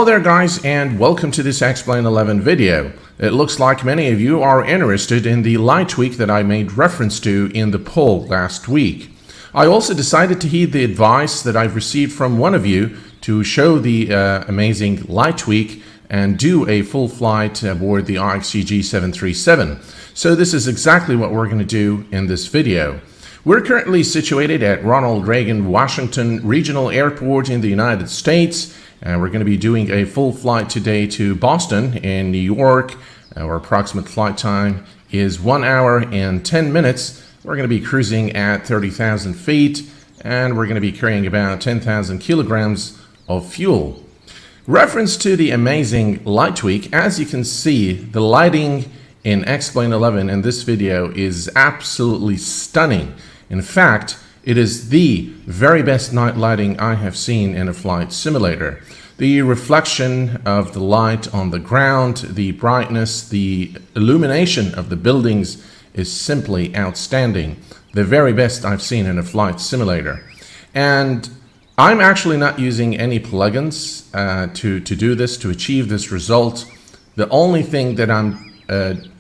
Hello there guys, and welcome to this Explain 11 video. It looks like many of you are interested in the light tweak that I made reference to in the poll last week. I also decided to heed the advice that I've received from one of you to show the amazing light tweak and do a full flight aboard the IXEG 737. So this is exactly what we're going to do in this video. We're currently situated at Ronald Reagan Washington Regional Airport in the United States, and we're going to be doing a full flight today to Boston in New York. Our approximate flight time is 1 hour and 10 minutes. We're going to be cruising at 30,000 feet, and we're going to be carrying about 10,000 kilograms of fuel. Reference to the amazing light tweak, as you can see, the lighting in Explain 11 in this video is absolutely stunning. In fact, it is the very best night lighting I have seen in a flight simulator. The reflection of the light on the ground, the brightness, the illumination of the buildings is simply outstanding. The very best I've seen in a flight simulator. And I'm actually not using any plugins to do this, to achieve this result. The only thing that I'm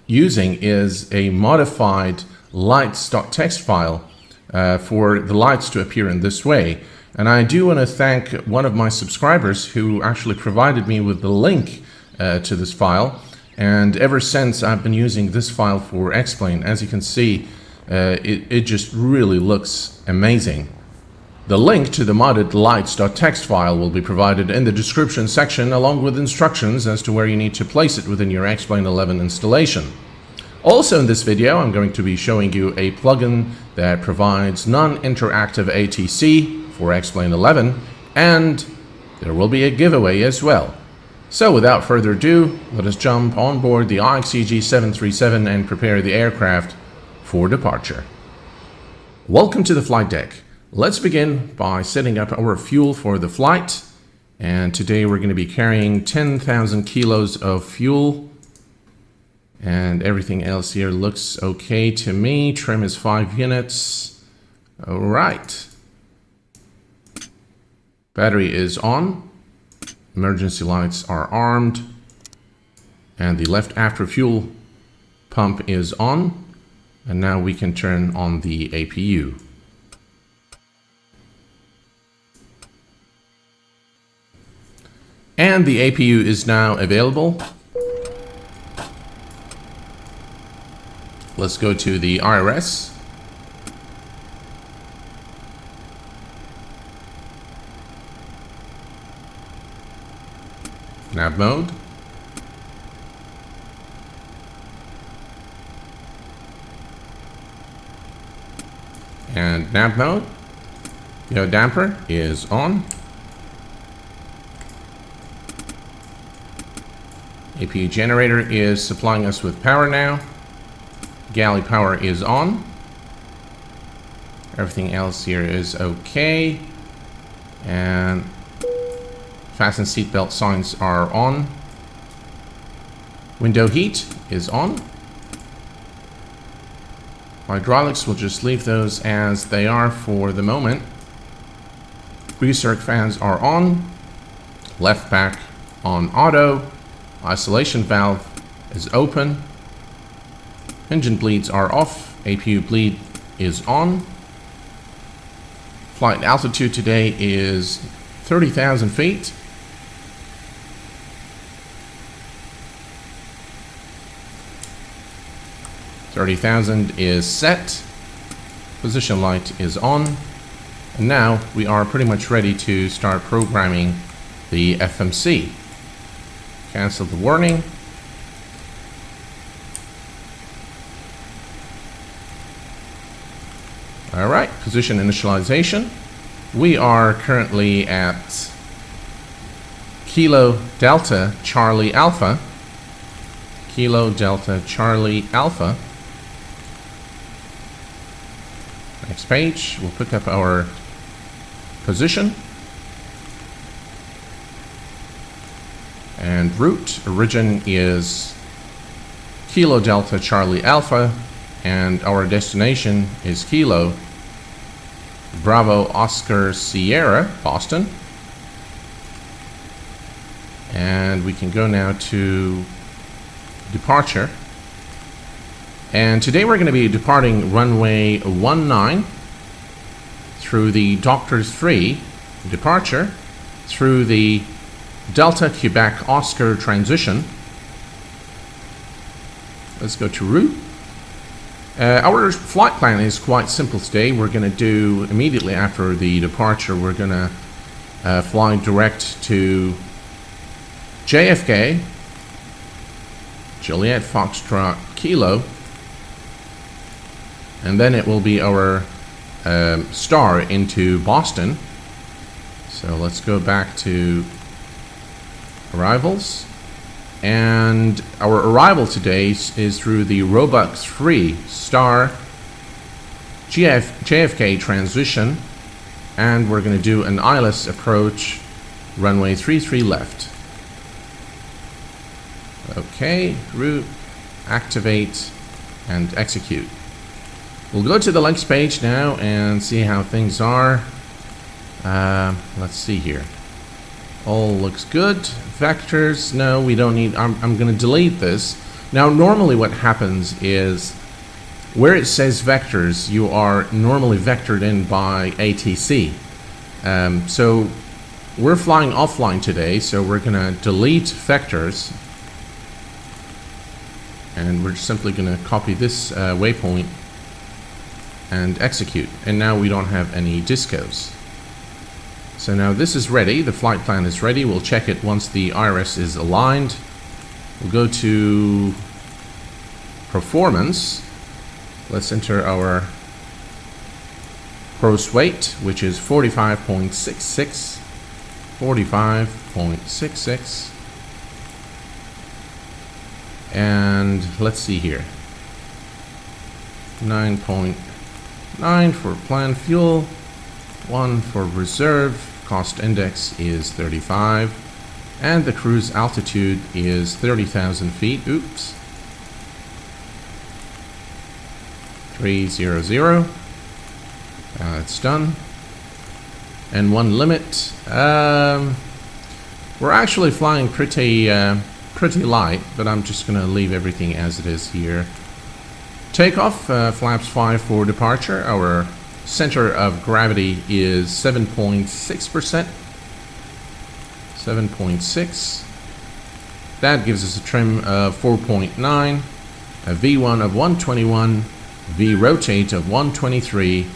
using is a modified lights.txt file for the lights to appear in this way. And I do want to thank one of my subscribers who actually provided me with the link to this file. And ever since, I've been using this file for Explain. As you can see, it just really looks amazing. The link to the modded lights.txt file will be provided in the description section, along with instructions as to where you need to place it within your Explain 11 installation. Also in this video, I'm going to be showing you a plugin that provides non-interactive ATC for Explain 11, and there will be a giveaway as well. So without further ado, let us jump on board the IXEG 737 and prepare the aircraft for departure. Welcome to the flight deck. Let's begin by setting up our fuel for the flight. And today we're going to be carrying 10,000 kilos of fuel. And everything else here looks okay to me. Trim is 5 units. All right. Battery is on. Emergency lights are armed. And the left after fuel pump is on. And now we can turn on the APU. And the APU is now available. Let's go to the IRS. Nav mode. And nav mode. Yaw damper is on. APU generator is supplying us with power now. Galley power is on. Everything else here is okay. And fasten seatbelt signs are on. Window heat is on. Hydraulics, we'll just leave those as they are for the moment. Recirc fans are on. Left back on auto. Isolation valve is open. Engine bleeds are off. APU bleed is on. Flight altitude today is 30,000 feet. $30,000 is set. Position light is on. And now we are pretty much ready to start programming the FMC. Cancel the warning. All right, position initialization. We are currently at Kilo Delta Charlie Alpha. Kilo Delta Charlie Alpha. Next page, we'll pick up our position. And route origin is Kilo Delta Charlie Alpha, and our destination is Kilo Bravo Oscar Sierra, Boston. And we can go now to departure. And today we're going to be departing runway 19 through the Doctors 3 departure, through the Delta Quebec Oscar transition. Let's go to route. Our flight plan is quite simple today. We're going to do, immediately after the departure, we're going to fly direct to JFK, Juliet Foxtrot Kilo, and then it will be our star into Boston. So let's go back to arrivals. And our arrival today is through the Roebuck 3 star JFK transition, and we're going to do an ILS approach, runway 33 left. Okay, route, activate, and execute. We'll go to the links page now and see how things are. Let's see here. All looks good. Vectors, no, we don't need. I'm going to delete this. Now, normally what happens is where it says vectors, you are normally vectored in by ATC. So we're flying offline today, so we're going to delete vectors. And we're simply going to copy this waypoint and execute. And now we don't have any discos. So now this is ready, the flight plan is ready. We'll check it once the IRS is aligned. We'll go to performance. Let's enter our gross weight, which is 45.66. 45.66. And let's see here. 9.9 for planned fuel. 1 for reserve. Cost index is 35, and the cruise altitude is 30,000 feet. Oops. 300. It's done. And one limit. We're actually flying pretty light, but I'm just going to leave everything as it is here. Takeoff, flaps 5 for departure. Our center of gravity is 7.6%. 7.6. That gives us a trim of 4.9, a V1 of 121, V rotate of 123,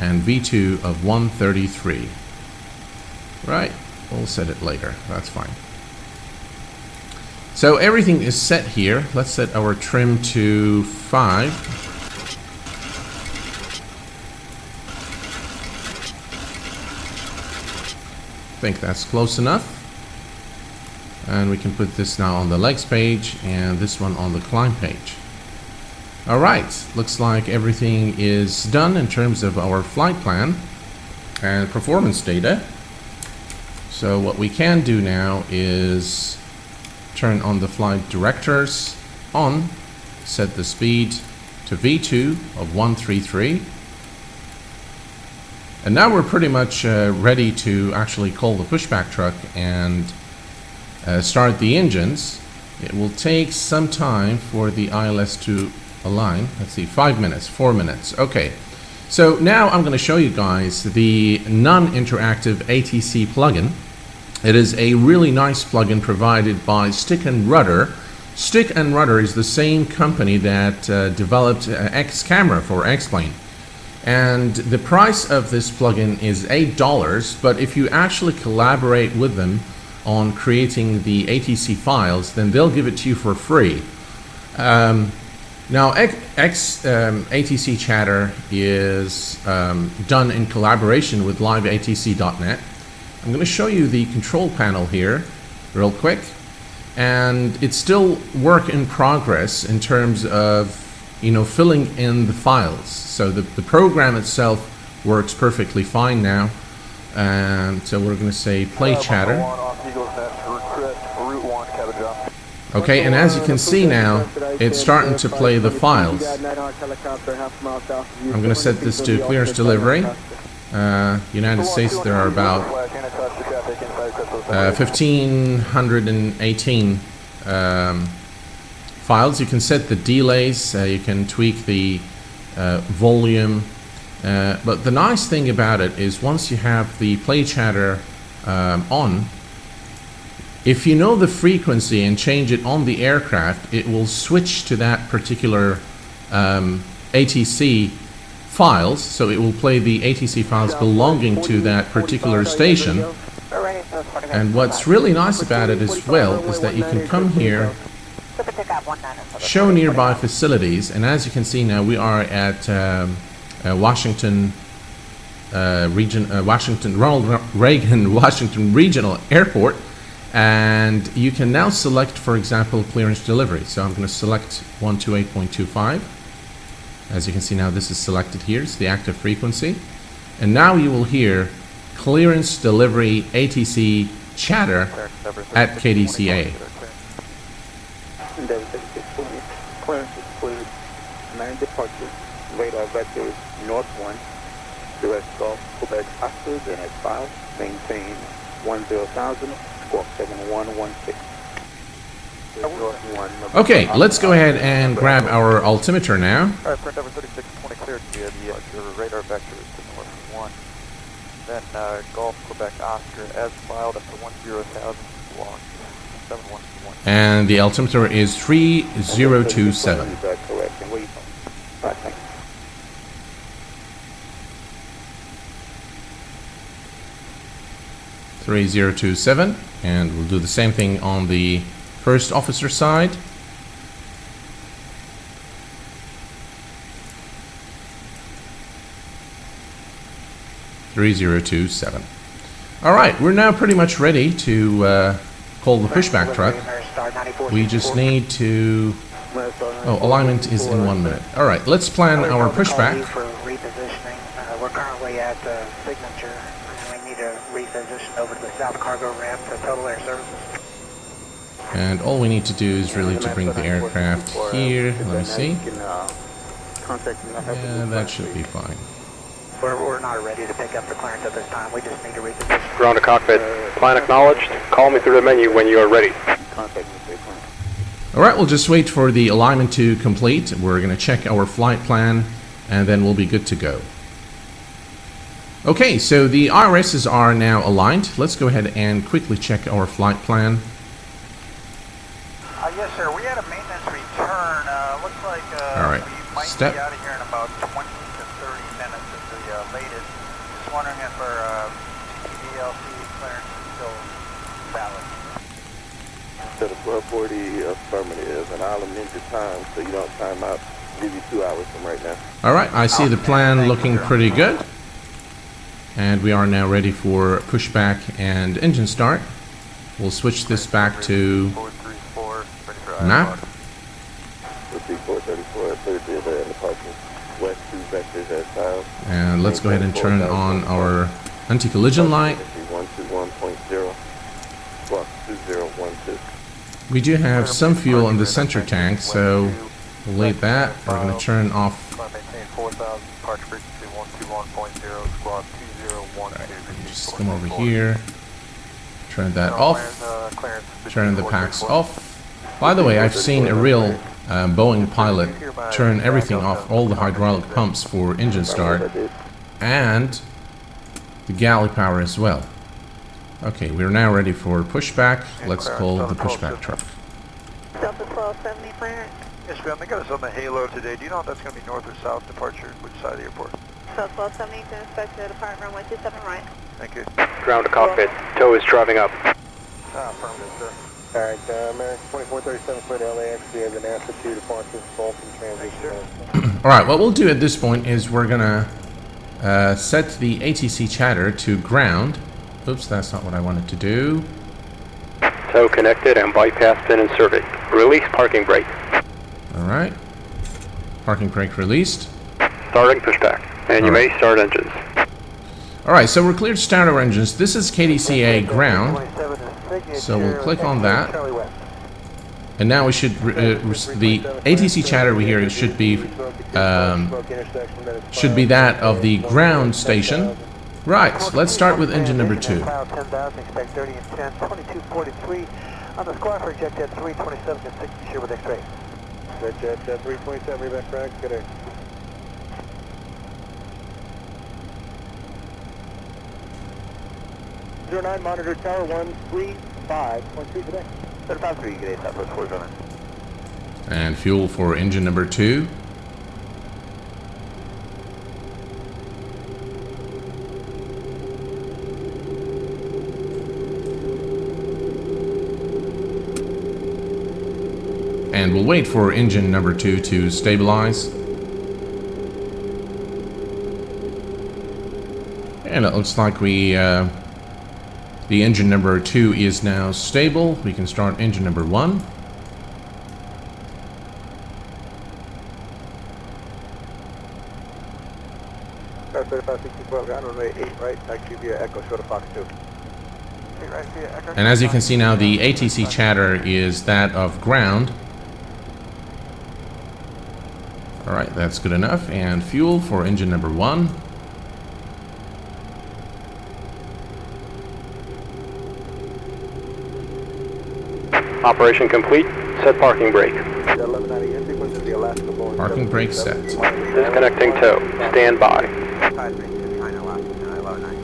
and V2 of 133. Right, we'll set it later. That's fine. So everything is set here. Let's set our trim to 5. I think that's close enough. And we can put this now on the legs page and this one on the climb page. Alright, looks like everything is done in terms of our flight plan and performance data. So what we can do now is turn on the flight directors on, set the speed to V2 of 133. And now we're pretty much ready to actually call the pushback truck and start the engines. It will take some time for the ILS to align. Let's see, 5 minutes, 4 minutes. Okay, so now I'm going to show you guys the non-interactive ATC plugin. It is a really nice plugin provided by Stick and Rudder. Stick and Rudder is the same company that developed X camera for X-Plane. And the price of this plugin is $8, but if you actually collaborate with them on creating the ATC files, then they'll give it to you for free. Now, X-ATC Chatter is done in collaboration with liveatc.net. I'm going to show you the control panel here real quick, and it's still work in progress in terms of filling in the files. So the program itself works perfectly fine now. So we're going to say play chatter. Okay, and as you can see now, it's starting to play the files. I'm going to set this to clearance delivery. United States, there are about 1518 files. You can set the delays, you can tweak the volume, but the nice thing about it is once you have the play chatter on, if you know the frequency and change it on the aircraft, it will switch to that particular ATC files, so it will play the ATC files belonging to that particular station. And what's really nice about it as well is that you can come here, show nearby facilities, and as you can see now we are at Washington Ronald Reagan Washington Regional Airport, and you can now select, for example, clearance delivery. So I'm going to select 128.25. As you can see now, this is selected here. It's the active frequency, and now you will hear clearance delivery ATC chatter at KDCA. Clearance is cleared. 9 departures. Radar vector is north 1. Direct Gulf, Quebec, Oscar, then at 5. Maintain 10,000, squawk 7116. Okay, let's go ahead and grab our altimeter now. Alright, print over 3620 cleared via your radar vector is to north 1. Then Gulf, Quebec, Oscar, as filed up to 10,000, squawk 7121. And the altimeter is 3027. .3027, and we'll do the same thing on the first officer side. .3027. All right, we're now pretty much ready to call the pushback truck. We just need to... Oh, alignment is in 1 minute. All right, let's plan our pushback. We're currently at the signature, and we need to reposition over to the south cargo ramp to Total Air Services. And all we need to do is really to bring the aircraft here. Let me see. Yeah, that should be fine. We're not ready to pick up the clearance at this time. We just need to reposition. Ground to cockpit. Plan acknowledged. Call me through the menu when you are ready. All right, we'll just wait for the alignment to complete. We're going to check our flight plan, and then we'll be good to go. Okay, so the IRSs are now aligned. Let's go ahead and quickly check our flight plan. Yes, sir. We had a maintenance return. Looks like All right. we might Step. be out of here in about 20 to 30 minutes at the latest. Just wondering if our TDLC clearance is still valid. Set of 1240 affirmative, and I'll amend your time so you don't time out. Give you 2 hours from right now. All right, I see the plan looking pretty good. And we are now ready for pushback and engine start. We'll switch this back to map. And let's go ahead and turn on our anti-collision light. We do have some fuel in the center tank, so we'll leave that. We're going to turn off. Just come over here. Turn that off. Turn the packs off. By the way, I've seen a real Boeing pilot turn everything off, all the hydraulic pumps for engine start, and the galley power as well. Okay, we're now ready for pushback. Let's call the pushback truck. Delta 1270 clearance. Yes, ma'am. They got us on the Halo today. Do you know if that's going to be north or south departure? Which side of the airport? Delta 1270 to inspect the departure runway 27 right. Thank you. Ground to cockpit. Tow is driving up. Affirmative, sir. Alright, American 2437 clear to LAX. We have an altitude departure, Fulton transition. All right, what we'll do at this point is we're gonna set the ATC chatter to ground. Oops, that's not what I wanted to do. Tow connected and bypass pin inserted. Release parking brake. All right. Parking brake released. Starting pushback. And you may start engines. All right, so we're cleared to start our engines. This is KDCA ground. So we'll click on that. And now we should, the ATC chatter we hear should be that of the ground station. Right, let's start with engine number 2. Cloud 10,000, expect 30 and 10, 2243 on the squawk for jet jet 327 and 60, share with X-ray. Jet 327, reback track, good day. 09, monitor tower 135.3 today. 753, good day, Southwest 409. And fuel for engine number 2. And we'll wait for engine number 2 to stabilize. And it looks like the engine number 2 is now stable. We can start engine number 1. Star 3564, ground runway 8 right, taxi via Echo, short of Fox 2. 8 right via Echo. And as you can see now, the ATC Chatter is that of ground. Alright, that's good enough. And fuel for engine number 1. Operation complete. Set parking brake. Parking brake set. Disconnecting tow. Stand by.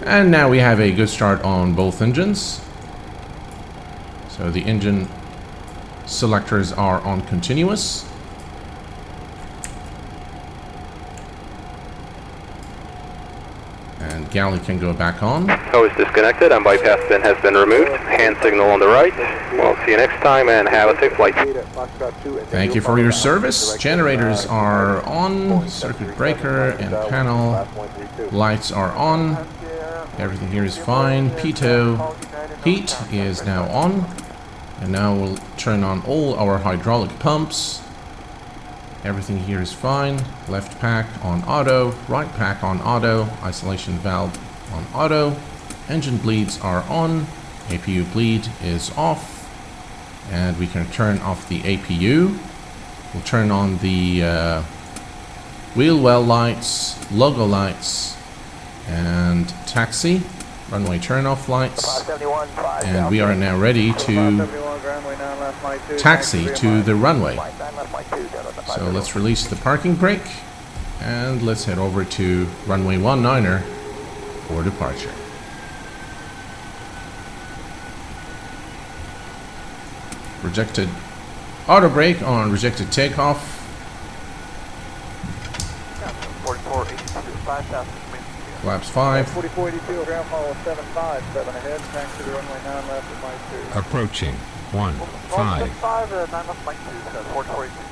And now we have a good start on both engines. So the engine selectors are on continuous. And galley can go back on. Tow is disconnected and bypass bin has been removed. Hand signal on the right. We'll see you next time and have a safe flight. Thank you for your service. Generators are on. Circuit breaker and panel. Lights are on. Everything here is fine. Pitot heat is now on. And now we'll turn on all our hydraulic pumps. Everything here is fine. Left pack on auto, right pack on auto, isolation valve on auto. Engine bleeds are on, APU bleed is off, and we can turn off the APU. We'll turn on the wheel well lights, logo lights, and taxi, runway turn-off lights. And we are now ready to taxi to the runway. So let's release the parking brake and let's head over to runway 19er for departure. Rejected auto brake on rejected takeoff. 4482, Flaps 5. 4482, ground follow 757 ahead, taxi to runway 9 left at Mike 2. Approaching 15. 9 left Mike 2, 4482.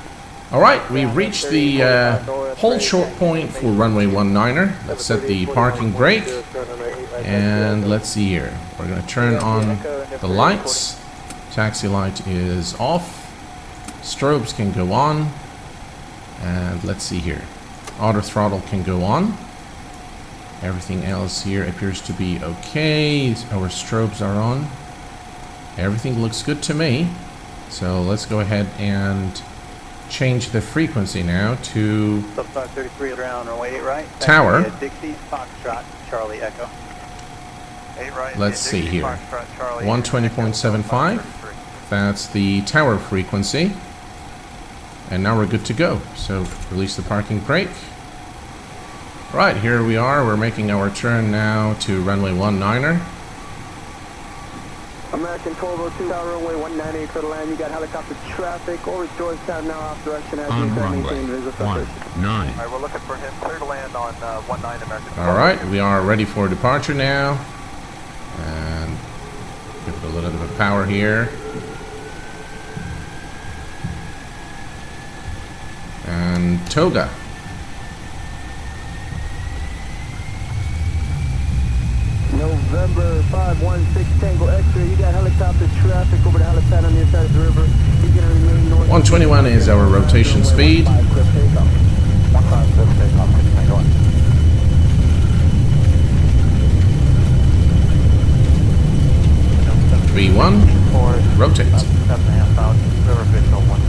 Alright, we've reached the hold short point for runway 19er. Let's set the parking brake. And let's see here. We're going to turn on the lights. Taxi light is off. Strobes can go on. And let's see here. Auto throttle can go on. Everything else here appears to be okay. Our strobes are on. Everything looks good to me. So let's go ahead and change the frequency now to Sub 533 ground, runway 8 right. Tower. Dixie, Foxtrot, Charlie, Echo. 8 right. Let's see here. 120.75. 120.75. That's the tower frequency. And now we're good to go. So release the parking brake. Right, here we are. We're making our turn now to runway 19er. American 1202, tower runway 198 for the land. You got helicopter traffic over Georgetown now off direction as On you runway 19. 19. Alright, we're looking for him clear to land on 19 American. Alright, we are ready for departure now. And give it a little bit of power here. And Toga. November 516 Tango X-ray. You got helicopter traffic over the helipad on the other side of the river. You're going to remain north. 121 is our rotation speed. 3-1. Rotate. 7.5 thousand. River official 1.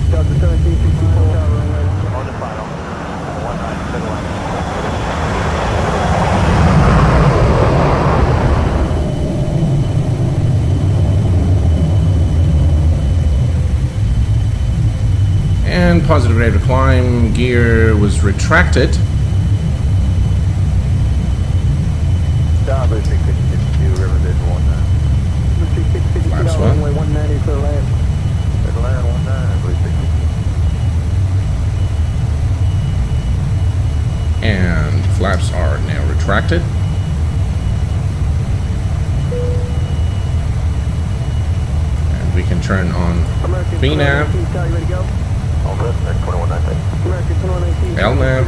Delta 1764. On the final. 19 to the line. And positive rate of climb, gear was retracted. Starboard 662, River Vision 19. Flaps 1. Runway 190 for land. For land 19, please 60. And flaps are now retracted. And we can turn on VNAV, LNAV,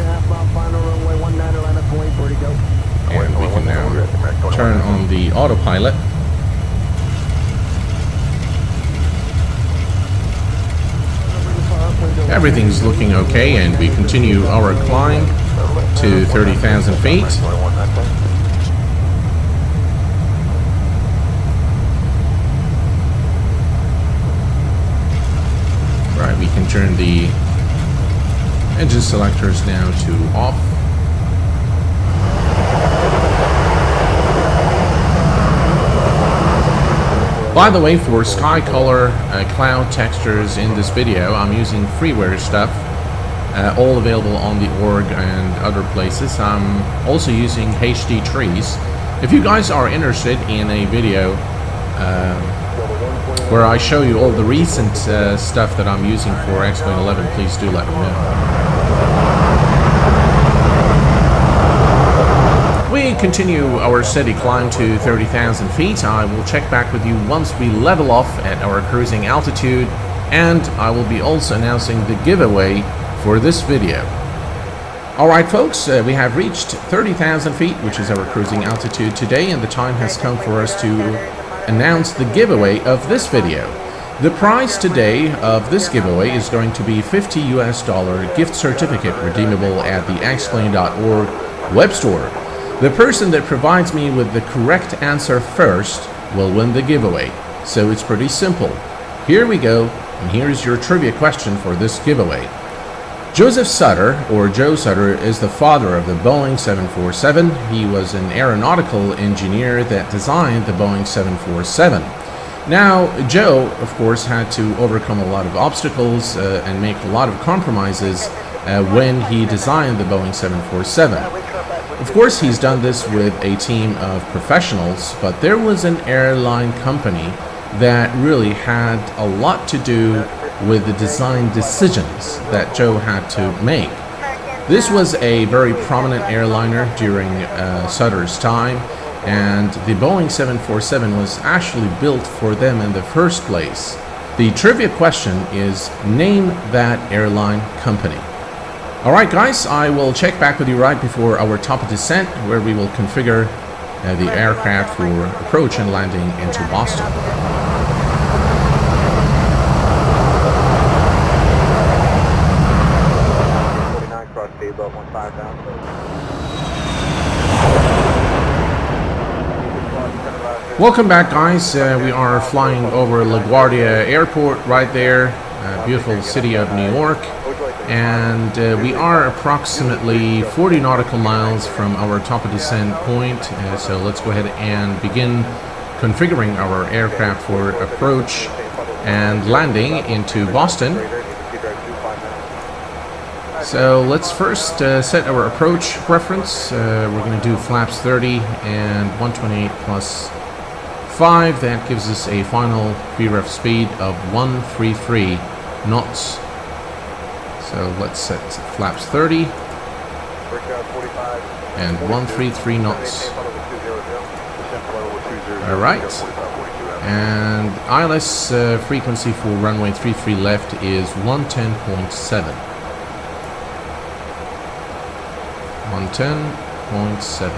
and we can now turn on the autopilot. Everything's looking okay, and we continue our climb to 30,000 feet. Right, we can turn the engine selectors now to off. By the way, for sky color cloud textures in this video, I'm using freeware stuff, all available on the org and other places. I'm also using HD trees. If you guys are interested in a video where I show you all the recent stuff that I'm using for X-Plane 11, please do let me know. We continue our steady climb to 30,000 feet. I will check back with you once we level off at our cruising altitude, and I will be also announcing the giveaway for this video. Alright folks, we have reached 30,000 feet, which is our cruising altitude today, and the time has come for us to announce the giveaway of this video. The prize today of this giveaway is going to be $50 US gift certificate redeemable at the xplane.org web store. The person that provides me with the correct answer first will win the giveaway. So it's pretty simple. Here we go, and here's your trivia question for this giveaway. Joseph Sutter, or Joe Sutter, is the father of the Boeing 747. He was an aeronautical engineer that designed the Boeing 747. Now, Joe, of course, had to overcome a lot of obstacles and make a lot of compromises when he designed the Boeing 747. Of course, he's done this with a team of professionals, but there was an airline company that really had a lot to do with the design decisions that Joe had to make. This was a very prominent airliner during Sutter's time, and the Boeing 747 was actually built for them in the first place. The trivia question is, name that airline company. Alright guys, I will check back with you right before our top of descent, where we will configure the aircraft for approach and landing into Boston. Welcome back guys, we are flying over LaGuardia Airport right there, beautiful city of New York. And we are approximately 40 nautical miles from our top of descent point, so let's go ahead and begin configuring our aircraft for approach and landing into Boston. So let's first set our approach reference. We're going to do flaps 30 and 128 plus 5. That gives us a final VREF speed of 133 knots. So let's set flaps 30 and 133 knots. Alright. And ILS frequency for runway 33 left is 110.7. 110.7.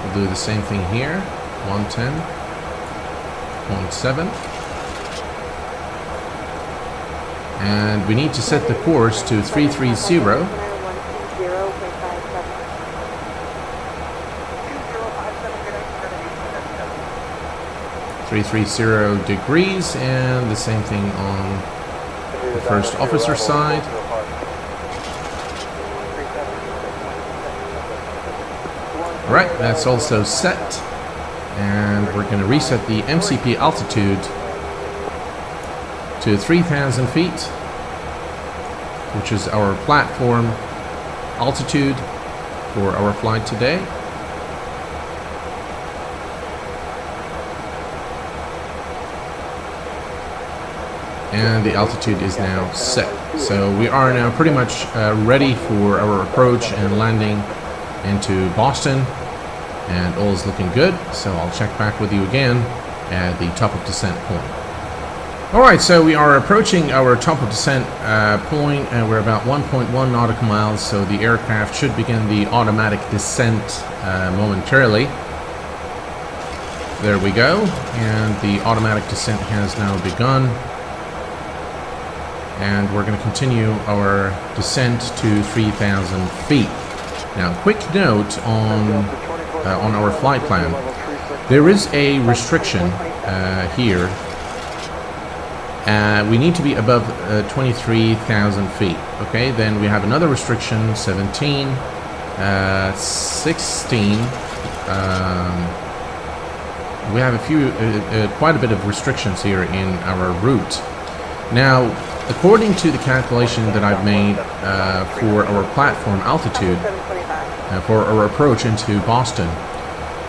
We'll do the same thing here. 110.7. And we need to set the course to 330. 330 degrees, and the same thing on the first officer side. Alright, that's also set. And we're going to reset the MCP altitude to 3,000 feet, which is our platform altitude for our flight today. And the altitude is now set. So we are now pretty much ready for our approach and landing into Boston, and all is looking good. So I'll check back with you again at the top of descent point. Alright, so we are approaching our top of descent point, and we're about 1.1 nautical miles, so the aircraft should begin the automatic descent momentarily. There we go, and the automatic descent has now begun. And we're going to continue our descent to 3,000 feet. Now, quick note on our flight plan. There is a restriction here. We need to be above 23,000 feet. Okay, then we have another restriction, 17, 16. We have quite a bit of restrictions here in our route. Now, according to the calculation that I've made for our platform altitude, for our approach into Boston,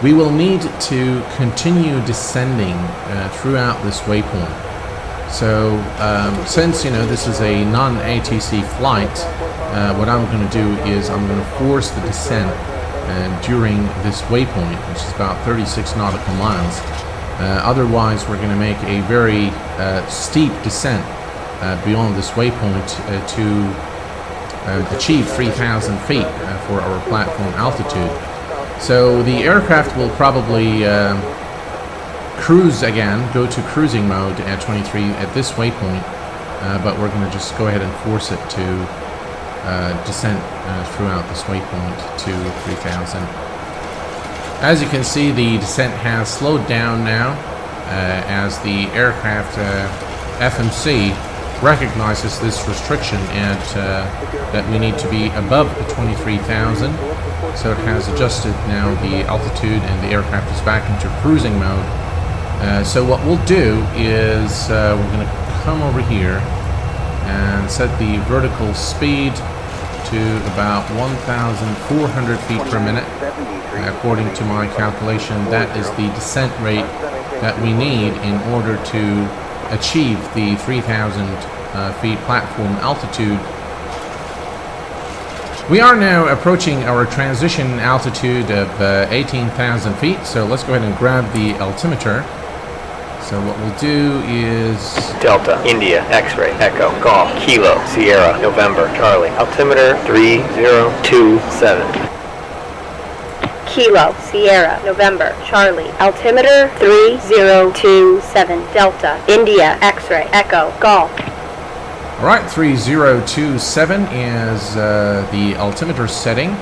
we will need to continue descending throughout this waypoint. So, since this is a non-ATC flight, what I'm going to do is I'm going to force the descent during this waypoint, which is about 36 nautical miles. Otherwise, we're going to make a very steep descent beyond this waypoint to achieve 3,000 feet for our platform altitude. So the aircraft will probably cruise again, go to cruising mode at 23 at this waypoint, but we're going to just go ahead and force it to descent throughout this waypoint to 3,000. As you can see, the descent has slowed down now as the aircraft FMC recognizes this restriction and that we need to be above 23,000. So it has adjusted now the altitude, and the aircraft is back into cruising mode. So what we'll do is we're going to come over here and set the vertical speed to about 1,400 feet per minute. According to my calculation, that is the descent rate that we need in order to achieve the 3,000 feet platform altitude. We are now approaching our transition altitude of 18,000 feet, so let's go ahead and grab the altimeter. So what we'll do is Delta, India, X-ray, Echo, Golf, Kilo, Sierra, November, Charlie, altimeter 3027. Kilo, Sierra, November, Charlie, altimeter 3027, Delta, India, X-ray, Echo, Golf. Alright, 3027 is the altimeter setting.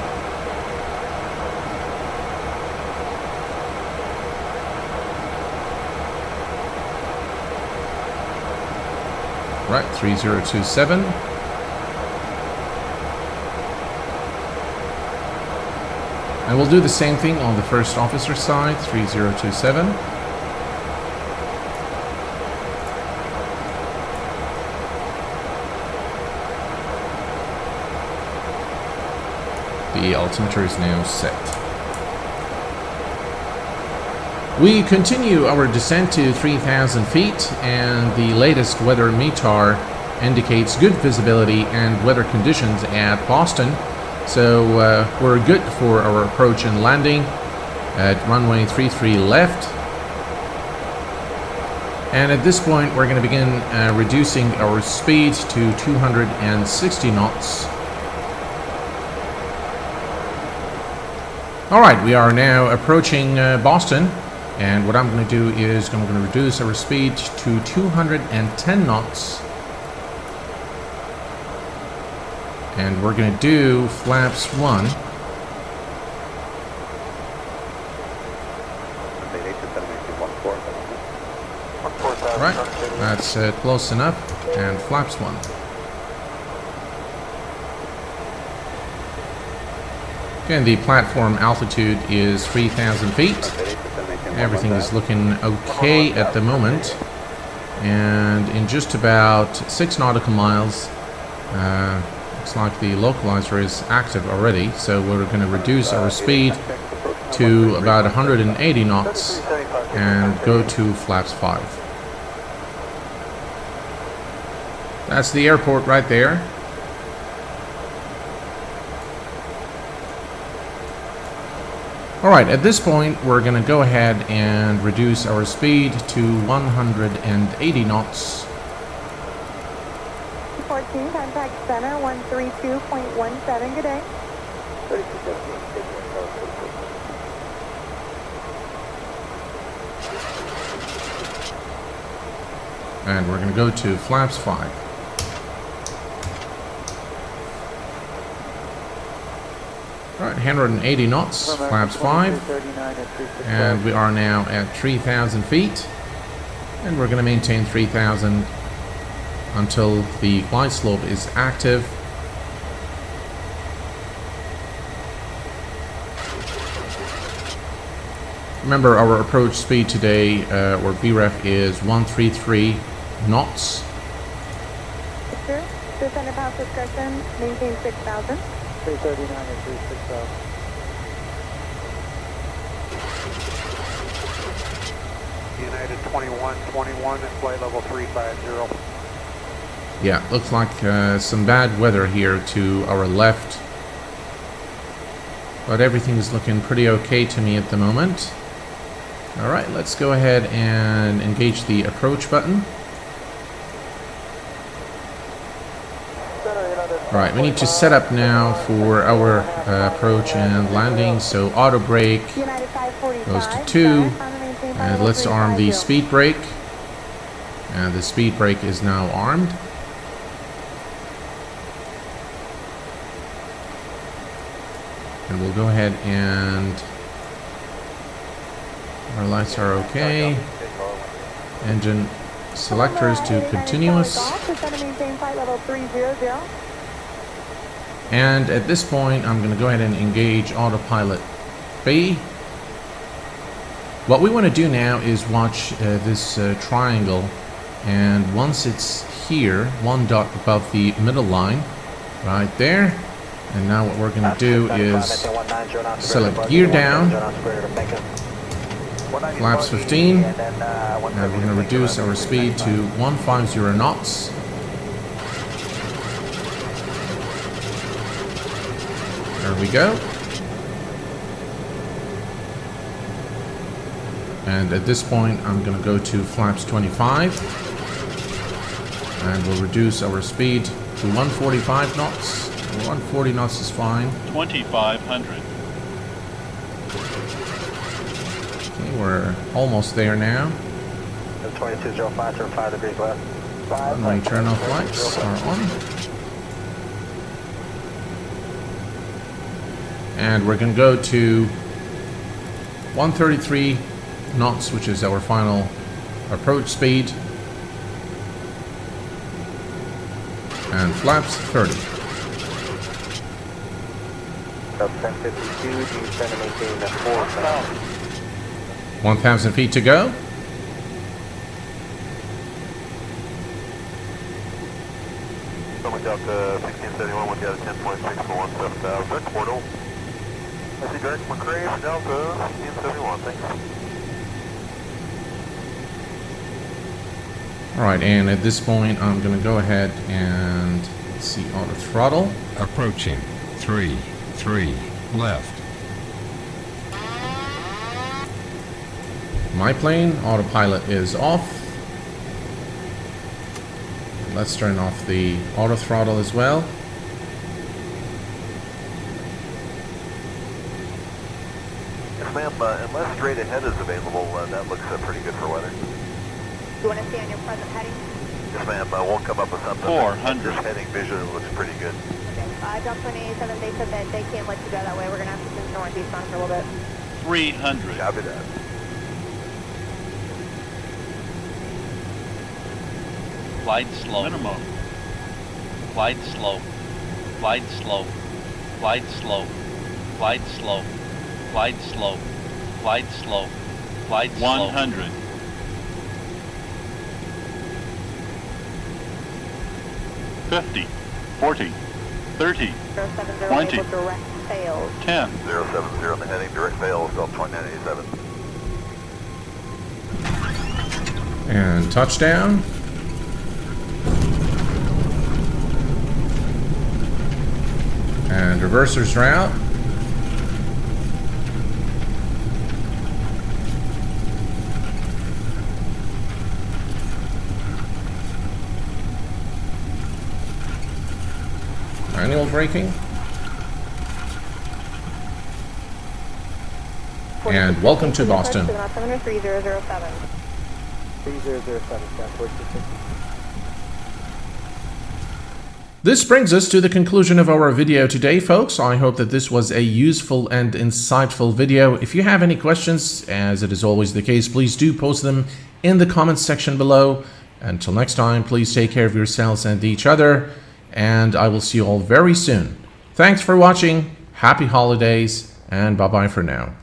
Right, 3027. And we'll do the same thing on the first officer side, 3027. The altimeter is now set. We continue our descent to 3,000 feet, and the latest weather METAR indicates good visibility and weather conditions at Boston. So we're good for our approach and landing at runway 33 left. And at this point, we're going to begin reducing our speed to 260 knots. Alright, we are now approaching Boston, and what I'm going to do is I'm going to reduce our speed to 210 knots. And we're going to do flaps 1. Right, that's close enough. And flaps 1. Again, the platform altitude is 3,000 feet. Everything is looking okay at the moment. and in just about 6 nautical miles, looks like the localizer is active already, so we're going to reduce our speed to about 180 knots and go to flaps 5. That's the airport right there. Alright, at this point we're going to go ahead and reduce our speed to 180 knots. 14, contact center 132.17, good day. And we're going to go to flaps 5. Alright, 180 knots, flaps 5, and we are now at 3,000 feet, and we're going to maintain 3,000 until the glide slope is active. Remember, our approach speed today, or BREF, is 133 knots. Sir, descend upon discretion, maintain 6,000. 339 and 360. United 2121 at flight level 350. Yeah, looks like some bad weather here to our left, but everything is looking pretty okay to me at the moment. Alright, let's go ahead and engage the approach button. Alright, we need to set up now for our approach and landing, so auto brake goes to 2, and let's arm the speed brake, and the speed brake is now armed. And we'll go ahead and our lights are okay. Engine selectors to continuous. And at this point, I'm going to go ahead and engage autopilot B. What we want to do now is watch this triangle, and once it's here, 1 dot above the middle line, right there. And now what we're going to do is select gear down, flaps 15, and we're going to reduce our speed to 150 knots. There we go. And at this point, I'm going to go to flaps 25, and we'll reduce our speed to 145 knots. 140 knots is fine. 2,500. Okay, we're almost there now. 2205 turn 5 degrees left. Runway turn-off lights are on. And we're going to go to 133 knots, which is our final approach speed. And flaps 30. 1052, do you send to maintain 4,000? 1,000 feet to go. Delta 1671 with Delta 10.6 for 17,000. Direct portal. I see direct McCrave, Delta 1671, thanks. Alright, and at this point I'm going to go ahead and let's see, auto throttle. Approaching 3 left. My plane, autopilot is off. Let's turn off the auto throttle as well. Yes, ma'am, unless straight ahead is available, that looks pretty good for weather. You want to stay on your present heading? Yes, ma'am, we'll come up with something. 400. This heading vision looks pretty good. Okay, Delta 2887, they said that they can't let you go that way. We're going to have to move northeast on for a little bit. 300. Copy that. Flight slow. Minimum. Flight slow. Flight slow. Flight slow. Flight slow. Flight slow. Flight slow. Flight slow. 100. 50, 40, 30, 070 20. able direct fails. 10. 070, maintaining direct fails, Gulf 2987. And touchdown. And reverser's route. Manual braking. And welcome to Boston. 3007. 3007, transport system. This brings us to the conclusion of our video today, folks. I hope that this was a useful and insightful video. If you have any questions, as it is always the case, please do post them in the comments section below. Until next time, please take care of yourselves and each other, and I will see you all very soon. Thanks for watching, happy holidays, and bye-bye for now.